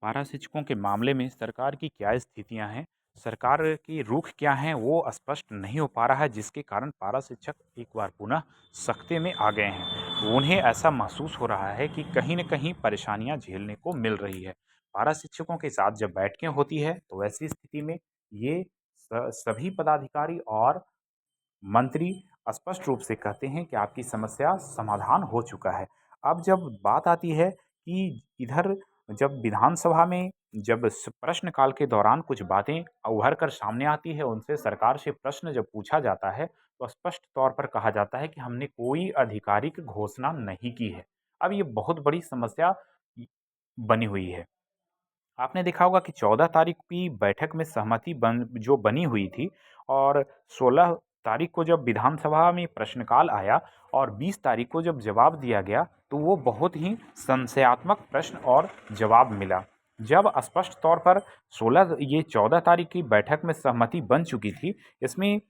पारा शिक्षकों के मामले में सरकार की क्या स्थितियां हैं, सरकार के रुख क्या हैं, वो स्पष्ट नहीं हो पा रहा है, जिसके कारण पारा शिक्षक एक बार पुनः सख्ते में आ गए हैं। उन्हें ऐसा महसूस हो रहा है कि कहीं न कहीं परेशानियां झेलने को मिल रही है। पारा शिक्षकों के साथ जब बैठकें होती है, तो ऐसी स्थिति में ये सभी पदाधिकारी और मंत्री स्पष्ट रूप से कहते हैं कि आपकी समस्या समाधान हो चुका है। अब जब बात आती है कि इधर जब विधानसभा में जब प्रश्नकाल के दौरान कुछ बातें उभर कर सामने आती है, उनसे सरकार से प्रश्न जब पूछा जाता है, तो स्पष्ट तौर पर कहा जाता है कि हमने कोई आधिकारिक घोषणा नहीं की है। अब ये बहुत बड़ी समस्या बनी हुई है। आपने देखा होगा कि 14 तारीख की बैठक में सहमति बनी हुई थी और 16 तारीख को जब विधानसभा में प्रश्नकाल आया और 20 तारीख को जब जवाब दिया गया, तो वो बहुत ही संशयात्मक प्रश्न और जवाब मिला। जब स्पष्ट तौर पर 14 तारीख की बैठक में सहमति बन चुकी थी, इसमें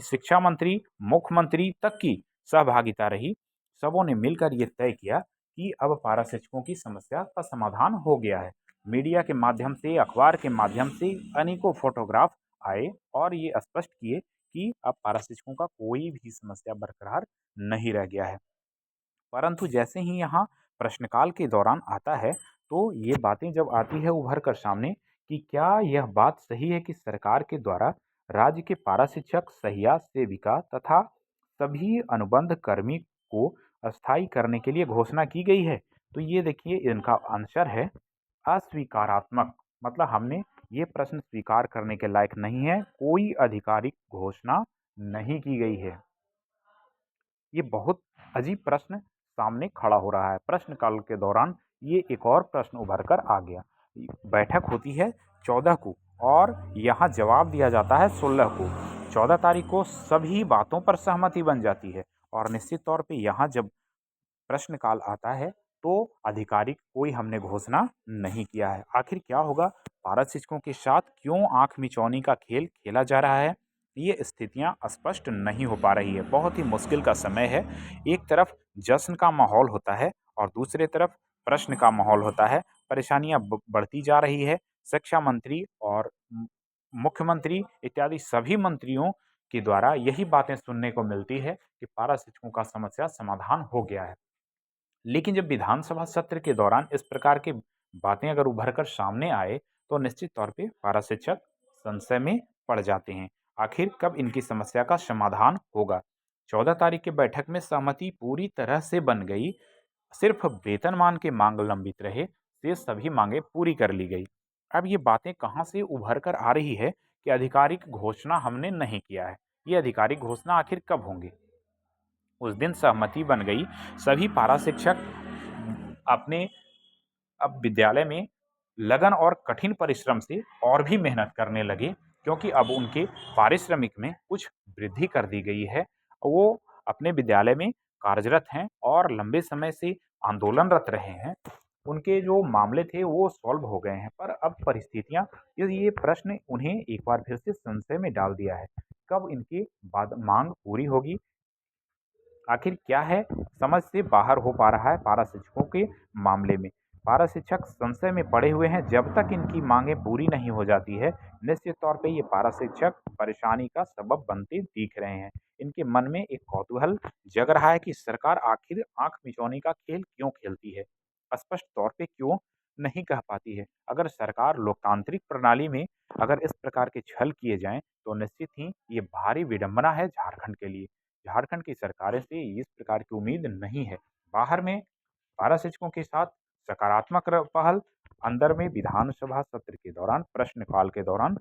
शिक्षा मंत्री, मुख्यमंत्री तक की सहभागिता रही। सबों ने मिलकर ये तय किया कि अब पारा शिक्षकों की समस्या का समाधान हो गया है। मीडिया के माध्यम से, अखबार के माध्यम से अनेकों फोटोग्राफ आए और ये स्पष्ट किए कि अब पारा शिक्षकों का कोई भी समस्या बरकरार नहीं रह गया है। परंतु जैसे ही यहाँ प्रश्नकाल के दौरान आता है, तो ये बातें जब आती है उभर कर सामने कि क्या यह बात सही है कि सरकार के द्वारा राज्य के पारा शिक्षक, सहिया, सेविका तथा सभी अनुबंध कर्मी को अस्थायी करने के लिए घोषणा की गई है? तो ये देखिए इनका आंसर है अस्वीकारात्मक। मतलब हमने ये प्रश्न स्वीकार करने के लायक नहीं है, कोई आधिकारिक घोषणा नहीं की गई है। ये बहुत अजीब प्रश्न सामने खड़ा हो रहा है। प्रश्नकाल के दौरान ये एक और प्रश्न उभर कर आ गया। बैठक होती है 14 को और यहाँ जवाब दिया जाता है 16 को। 14 तारीख को सभी बातों पर सहमति बन जाती है और निश्चित तौर पे यहाँ जब प्रश्नकाल आता है, तो आधिकारिक कोई हमने घोषणा नहीं किया है। आखिर क्या होगा? पारद शिक्षकों के साथ क्यों आँख मिचौनी का खेल खेला जा रहा है? ये स्थितियाँ स्पष्ट नहीं हो पा रही है। बहुत ही मुश्किल का समय है। एक तरफ जश्न का माहौल होता है और दूसरे तरफ प्रश्न का माहौल होता है। परेशानियाँ बढ़ती जा रही है। शिक्षा मंत्री और मुख्यमंत्री इत्यादि सभी मंत्रियों के द्वारा यही बातें सुनने को मिलती है कि पारा शिक्षकों का समस्या समाधान हो गया है। लेकिन जब विधानसभा सत्र के दौरान इस प्रकार की बातें अगर उभर कर सामने आए, तो निश्चित तौर पे पारा शिक्षक संशय में पड़ जाते हैं। आखिर कब इनकी समस्या का समाधान होगा? 14 तारीख की बैठक में सहमति पूरी तरह से बन गई। सिर्फ वेतनमान की मांग लंबित रहे, शेष सभी मांगे पूरी कर ली गई। अब ये बातें कहाँ से उभर कर आ रही है कि आधिकारिक घोषणा हमने नहीं किया है? ये आधिकारिक घोषणा आखिर कब होंगी? उस दिन सहमति बन गई। सभी पारा शिक्षक अपने अब विद्यालय में लगन और कठिन परिश्रम से और भी मेहनत करने लगे, क्योंकि अब उनके पारिश्रमिक में कुछ वृद्धि कर दी गई है। वो अपने विद्यालय में कार्यरत हैं और लंबे समय से आंदोलनरत रहे हैं। उनके जो मामले थे वो सॉल्व हो गए हैं, पर अब परिस्थितियां ये प्रश्न उन्हें एक बार फिर से संशय में डाल दिया है। कब इनकी बाद मांग पूरी होगी? आखिर क्या है? समझ से बाहर हो पा रहा है पारा शिक्षकों के मामले में। पारा शिक्षक संशय में पड़े हुए हैं। जब तक इनकी मांगें पूरी नहीं हो जाती है, निश्चित तौर पे ये पारा शिक्षक परेशानी का सबब बनते दिख रहे हैं। इनके मन में एक कौतूहल जग रहा है कि सरकार आखिर आंख मिचौनी का खेल क्यों खेलती है, स्पष्ट तौर पे क्यों नहीं कह पाती है। अगर सरकार लोकतांत्रिक प्रणाली में अगर इस प्रकार के छल किए जाएं, तो निश्चित ही ये भारी विडंबना है झारखंड के लिए। झारखंड की सरकारें से इस प्रकार की उम्मीद नहीं है। बाहर में पारा शिक्षकों के साथ सकारात्मक पहल, अंदर में विधानसभा सत्र के दौरान प्रश्नकाल के दौरान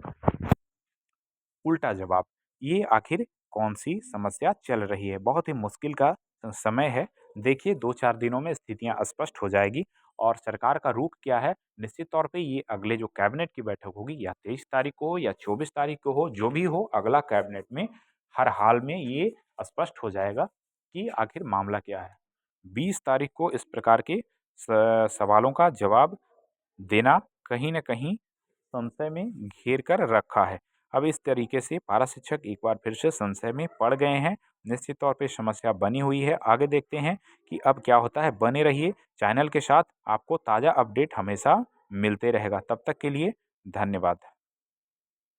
उल्टा जवाब। ये आखिर कौन-सी समस्या चल रही है? बहुत ही मुश्किल का समय है। देखिए 2-4 दिनों में स्थितियाँ स्पष्ट हो जाएगी और सरकार का रुख क्या है, निश्चित तौर पे ये अगले जो कैबिनेट की बैठक होगी, या 23 तारीख को हो या 24 तारीख को हो, जो भी हो अगला कैबिनेट में हर हाल में ये स्पष्ट हो जाएगा कि आखिर मामला क्या है। 20 तारीख को इस प्रकार के सवालों का जवाब देना कहीं न कहीं संशय में घेर कर रखा है। अब इस तरीके से पारा शिक्षक एक बार फिर से संशय में पड़ गए हैं। निश्चित तौर पे समस्या बनी हुई है। आगे देखते हैं कि अब क्या होता है। बने रहिए चैनल के साथ, आपको ताज़ा अपडेट हमेशा मिलते रहेगा। तब तक के लिए धन्यवाद।